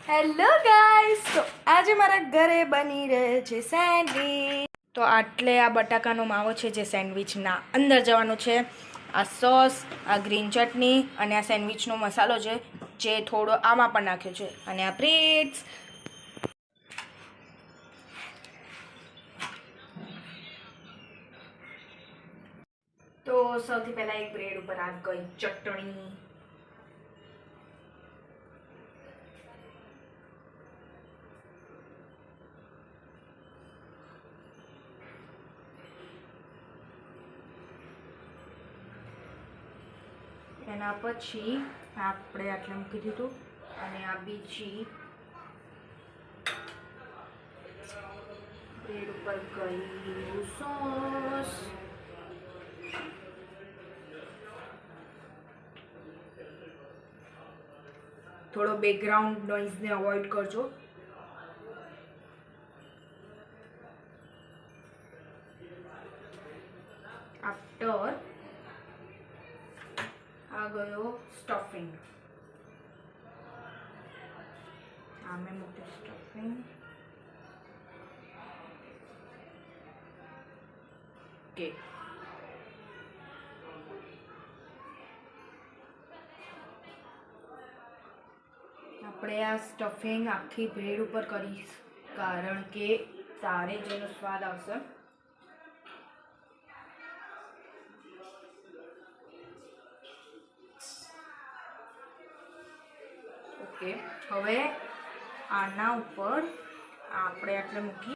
Hello guys, તો આજે મારા ઘરે બની રહે છે સેન્ડવિચ. તો આટલે આ બટાકાનો માવો છે જે સેન્ડવિચના અંદર જવાનો છે. આ સોસ, આ ગ્રીન ચટણી અને આ સેન્ડવિચનો મસાલો છે જે થોડો આમાં પણ નાખ્યો છે. અને આ બ્રેડ્સ. તો સૌથી પહેલા એક બ્રેડ ઉપર આ ગઈ ચટણી. એના પછી આપણે આટલે મૂકી દીધું અને આ બીજી બ્રેડ ઉપર ગયું સોસ. થોડો બેકગ્રાઉન્ડ નોઇઝને અવોઇડ કરજો. આફ્ટર આ ગયો સ્ટફિંગ. આ મેં મૂક્યું સ્ટફિંગ. ઓકે, આપણે આ સ્ટફિંગ આખી બ્રેડ ઉપર કરીશ કારણ કે તારે જેનો સ્વાદ આવશે. ઓકે, હવે આના ઉપર આપણે આટલે મૂકી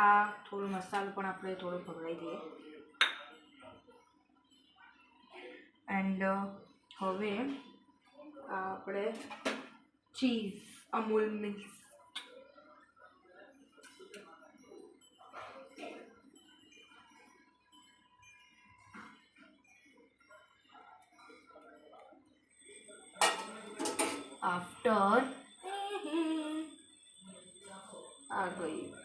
આ થોડું મસાલો પણ આપણે થોડો ભભરાઈ દઈએ. એન્ડ હવે આપણે ચીઝ અમૂલ મિક્સ. આફ્ટર આ ગયું